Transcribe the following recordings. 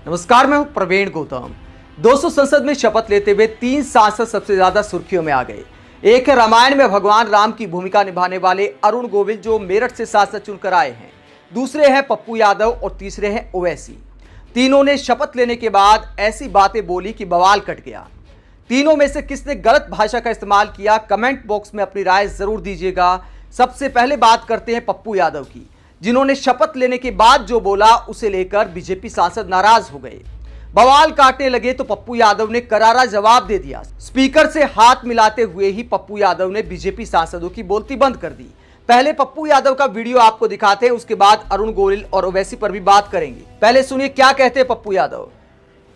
नमस्कार, मैं हूं प्रवीण गौतम। दोस्तों, संसद में शपथ लेते हुए 3 सांसद सबसे ज्यादा सुर्खियों में आ गए। एक है रामायण में भगवान राम की भूमिका निभाने वाले अरुण गोविल, जो मेरठ से सांसद चुनकर आए हैं। दूसरे हैं पप्पू यादव और तीसरे हैं ओवैसी। तीनों ने शपथ लेने के बाद ऐसी बातें बोली कि बवाल कट गया। तीनों में से किसने गलत भाषा का इस्तेमाल किया, कमेंट बॉक्स में अपनी राय जरूर दीजिएगा। सबसे पहले बात करते हैं पप्पू यादव की, जिन्होंने शपथ लेने के बाद जो बोला उसे लेकर बीजेपी सांसद नाराज हो गए, बवाल काटने लगे। तो पप्पू यादव ने करारा जवाब दे दिया। स्पीकर से हाथ मिलाते हुए ही पप्पू यादव ने बीजेपी सांसदों की बोलती बंद कर दी। पहले पप्पू यादव का वीडियो आपको दिखाते हैं, उसके बाद अरुण गोविल और ओवैसी पर भी बात करेंगे। पहले सुनिए क्या कहते हैं पप्पू यादव।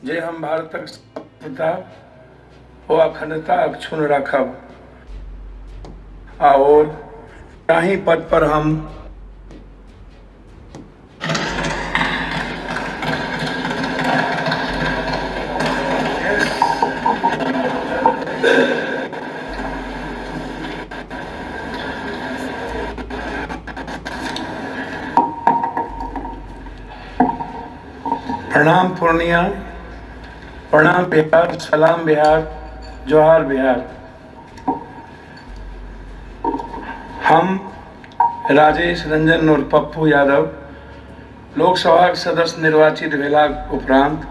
जे हम भारतक संप्रभुता ओ अखंडता अक्षुण्ण राखब और ताहि पद पर हम प्रणाम पूर्णिया, प्रणाम बिहार, सलाम बिहार, जोहार बिहार। हम राजेश रंजन और पप्पू यादव लोकसभा सदस्य निर्वाचित भेलाक उपरांत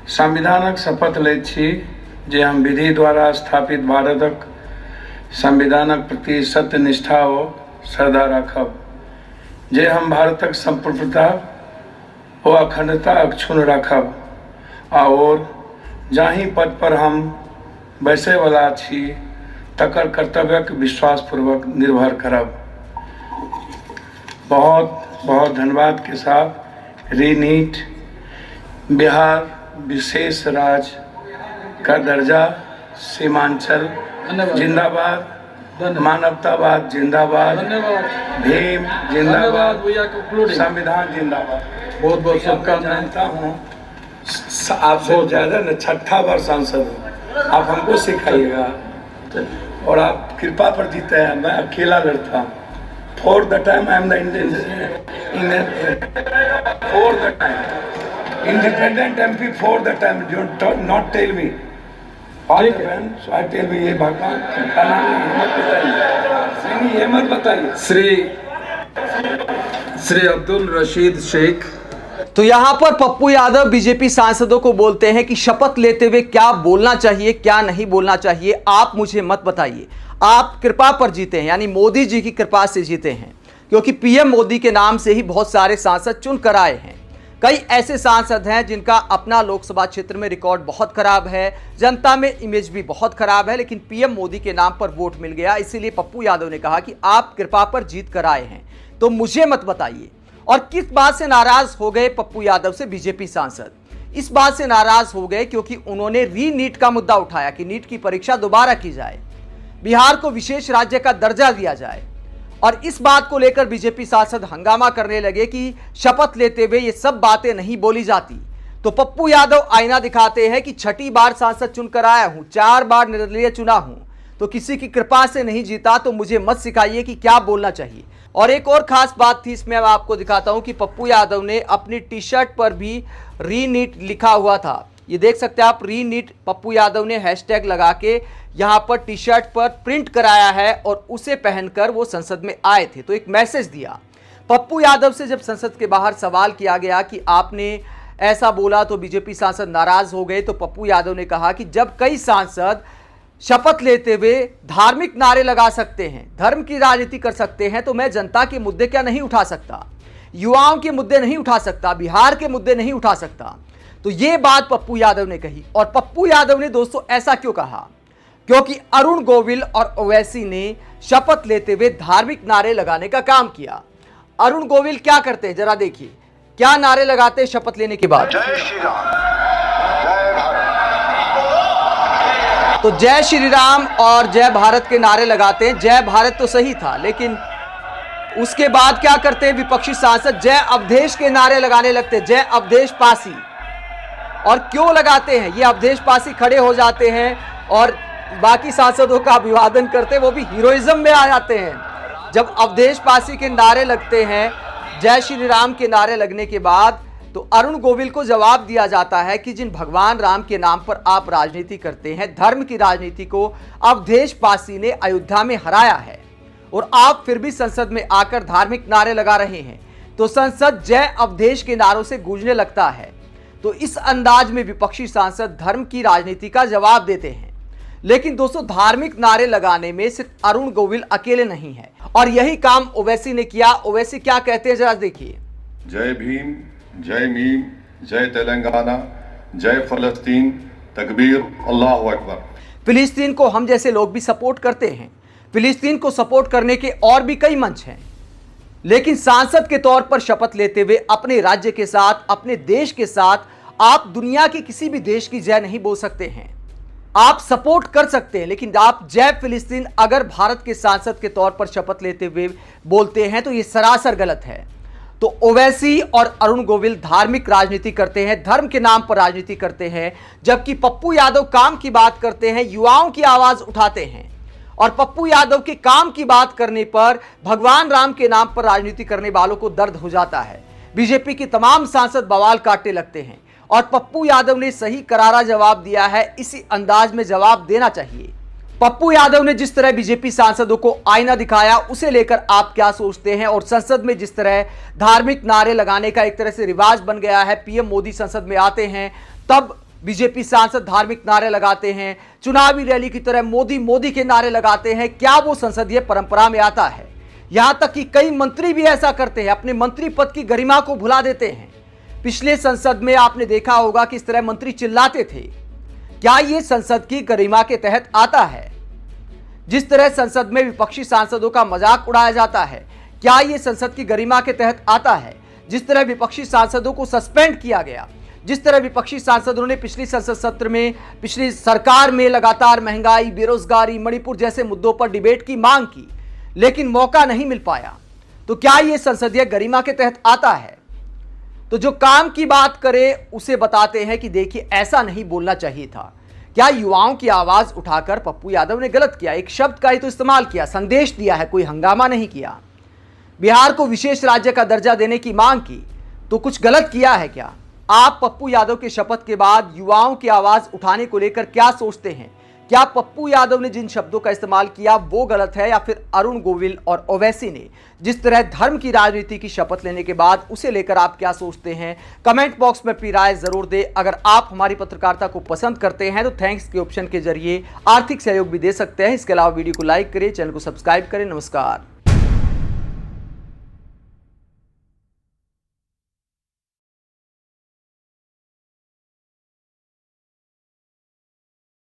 संविधानक शपथ लैत छी जे हम विधि द्वारा स्थापित भारतक संविधानक प्रति सत्यनिष्ठा ओ श्रद्धा राखब, जे हम भारतक संप्रभुता ओ अखंडता अक्षुण्ण राखब और जाहि पद पर हम बैसै वाला छी तकर कर्तव्यक विश्वासपूर्वक निर्भर करब। बहुत बहुत धन्यवाद के साथ रीनीट बिहार विशेष राज्य का दर्जा, सीमांचल जिंदाबाद, मानवतावाद जिंदाबाद, भीम जिंदाबाद, संविधान जिंदाबाद। बहुत बहुत शुभकामनाएं। जानता हूँ आपसे ज़्यादा न 6ठा बार सांसद हूँ, आप हमको सिखाइएगा और आप कृपा पर जीते हैं। मैं अकेला लड़ता हूँ। For the time I am the for the time independent MP for the time, not tell me so I tell me. ये भगवान का नाम ये मत बताइए। श्री अब्दुल रशीद शेख। तो यहां पर पप्पू यादव बीजेपी सांसदों को बोलते हैं कि शपथ लेते हुए क्या बोलना चाहिए, क्या नहीं बोलना चाहिए, आप मुझे मत बताइए। आप कृपा पर जीते हैं, यानी मोदी जी की कृपा से जीते हैं, क्योंकि पीएम मोदी के नाम से ही बहुत सारे सांसद चुन कर आए हैं। कई ऐसे सांसद हैं जिनका अपना लोकसभा क्षेत्र में रिकॉर्ड बहुत खराब है, जनता में इमेज भी बहुत खराब है, लेकिन पीएम मोदी के नाम पर वोट मिल गया। इसीलिए पप्पू यादव ने कहा कि आप कृपा पर जीत कर आए हैं, तो मुझे मत बताइए। और किस बात से नाराज हो गए पप्पू यादव से बीजेपी सांसद? इस बात से नाराज हो गए क्योंकि उन्होंने री-नीट का मुद्दा उठाया कि नीट की परीक्षा दोबारा की जाए, बिहार को विशेष राज्य का दर्जा दिया जाए। और इस बात को लेकर बीजेपी सांसद हंगामा करने लगे कि शपथ लेते हुए ये सब बातें नहीं बोली जाती। तो पप्पू यादव आईना दिखाते हैं कि 6ठी बार सांसद चुनकर आया हूं, 4 बार निर्दलीय चुना हूं, तो किसी की कृपा से नहीं जीता, तो मुझे मत सिखाइए कि क्या बोलना चाहिए। और एक और खास बात थी, इसमें मैं आपको दिखाता हूं कि पप्पू यादव ने अपनी टी शर्ट पर भी री-नीट लिखा हुआ था। ये देख सकते हैं आप, री-नीट पप्पू यादव ने हैशटैग लगा के यहां पर टी शर्ट पर प्रिंट कराया है और उसे पहनकर वो संसद में आए थे, तो एक मैसेज दिया। पप्पू यादव से जब संसद के बाहर सवाल किया गया कि आपने ऐसा बोला, तो बीजेपी सांसद नाराज हो गए। तो पप्पू यादव ने कहा कि जब कई सांसद शपथ लेते हुए धार्मिक नारे लगा सकते हैं, धर्म की राजनीति कर सकते हैं, तो मैं जनता के मुद्दे क्या नहीं उठा सकता, युवाओं के मुद्दे नहीं उठा सकता, बिहार के मुद्दे नहीं उठा सकता। तो ये बात पप्पू यादव ने कही। और पप्पू यादव ने दोस्तों ऐसा क्यों कहा? क्योंकि अरुण गोविल और ओवैसी ने शपथ लेते हुए धार्मिक नारे लगाने का काम किया। अरुण गोविल क्या करते हैं, जरा देखिए क्या नारे लगाते हैं शपथ लेने के बाद। जय श्री राम, जय भारत। तो जय श्री राम और जय भारत के नारे लगाते हैं। जय भारत तो सही था, लेकिन उसके बाद क्या करते हैं विपक्षी सांसद? जय अवधेश के नारे लगाने लगते हैं, जय अवधेश पासी। और क्यों लगाते हैं? ये अवधेश पासी खड़े हो जाते हैं और बाकी सांसदों का अभिवादन करते हैं, वो भी हीरोइज्म में आ जाते हैं। जब अवधेश पासी के नारे लगते हैं, जय श्री राम के नारे लगने के बाद तो अरुण गोविल को जवाब दिया जाता है कि जिन भगवान राम के नाम पर आप राजनीति करते हैं, धर्म की राजनीति को अवधेश पासी ने अयोध्या में हराया है और आप फिर भी संसद में आकर धार्मिक नारे लगा रहे हैं, तो संसद जय अवधेश के नारों से गूंजने लगता है। तो इस अंदाज में विपक्षी सांसद धर्म की राजनीति का जवाब देते हैं। लेकिन दोस्तों, धार्मिक नारे लगाने में सिर्फ अरुण गोविल अकेले नहीं है और यही काम ओवैसी ने किया। ओवैसी क्या कहते हैं, जरा देखिए। जय भीम, जय मीम, जय तेलंगाना, जय फलस्तीन, तकबीर, अल्लाहु अकबर। फिलिस्तीन को हम जैसे लोग भी सपोर्ट करते हैं। फिलिस्तीन को सपोर्ट करने के और भी कई मंच हैं, लेकिन सांसद के तौर पर शपथ लेते हुए अपने राज्य के साथ, अपने देश के साथ आप दुनिया के किसी भी देश की जय नहीं बोल सकते हैं। आप सपोर्ट कर सकते हैं, लेकिन आप जय फिलिस्तीन अगर भारत के सांसद के तौर पर शपथ लेते हुए बोलते हैं तो यह सरासर गलत है। तो ओवैसी और अरुण गोविल धार्मिक राजनीति करते हैं, धर्म के नाम पर राजनीति करते हैं, जबकि पप्पू यादव काम की बात करते हैं, युवाओं की आवाज उठाते हैं। और पप्पू यादव के काम की बात करने पर भगवान राम के नाम पर राजनीति करने वालों को दर्द हो जाता है। बीजेपी की तमाम सांसद बवाल काटने लगते हैं और पप्पू यादव ने सही करारा जवाब दिया है। इसी अंदाज में जवाब देना चाहिए। पप्पू यादव ने जिस तरह बीजेपी सांसदों को आईना दिखाया, उसे लेकर आप क्या सोचते हैं? और संसद में जिस तरह धार्मिक नारे लगाने का एक तरह से रिवाज बन गया है, पीएम मोदी संसद में आते हैं तब बीजेपी सांसद धार्मिक नारे लगाते हैं, चुनावी रैली की तरह मोदी मोदी के नारे लगाते हैं, क्या वो संसदीय परंपरा में आता है? यहां तक कि कई मंत्री भी ऐसा करते हैं, अपने मंत्री पद की गरिमा को भुला देते हैं। पिछले संसद में आपने देखा होगा कि इस तरह मंत्री चिल्लाते थे। क्या यह संसद की गरिमा के तहत आता है? जिस तरह संसद में विपक्षी सांसदों का मजाक उड़ाया जाता है, क्या यह संसद की गरिमा के तहत आता है? जिस तरह विपक्षी सांसदों को सस्पेंड किया गया, जिस तरह विपक्षी सांसदों ने पिछली संसद सत्र में, पिछली सरकार में लगातार महंगाई, बेरोजगारी, मणिपुर जैसे मुद्दों पर डिबेट की मांग की, लेकिन मौका नहीं मिल पाया, तो क्या यह संसदीय गरिमा के तहत आता है? तो जो काम की बात करे उसे बताते हैं कि देखिए, ऐसा नहीं बोलना चाहिए था। क्या युवाओं की आवाज उठाकर पप्पू यादव ने गलत किया? एक शब्द का ही तो इस्तेमाल किया, संदेश दिया है, कोई हंगामा नहीं किया। बिहार को विशेष राज्य का दर्जा देने की मांग की, तो कुछ गलत किया है क्या? आप पप्पू यादव के शपथ के बाद युवाओं की आवाज उठाने को लेकर क्या सोचते हैं? क्या पप्पू यादव ने जिन शब्दों का इस्तेमाल किया वो गलत है, या फिर अरुण गोविल और ओवैसी ने जिस तरह धर्म की राजनीति की शपथ लेने के बाद उसे लेकर आप क्या सोचते हैं? कमेंट बॉक्स में अपनी राय जरूर दें। अगर आप हमारी पत्रकारिता को पसंद करते हैं तो थैंक्स के ऑप्शन के जरिए आर्थिक सहयोग भी दे सकते हैं। इसके अलावा वीडियो को लाइक करें, चैनल को सब्सक्राइब करें। नमस्कार।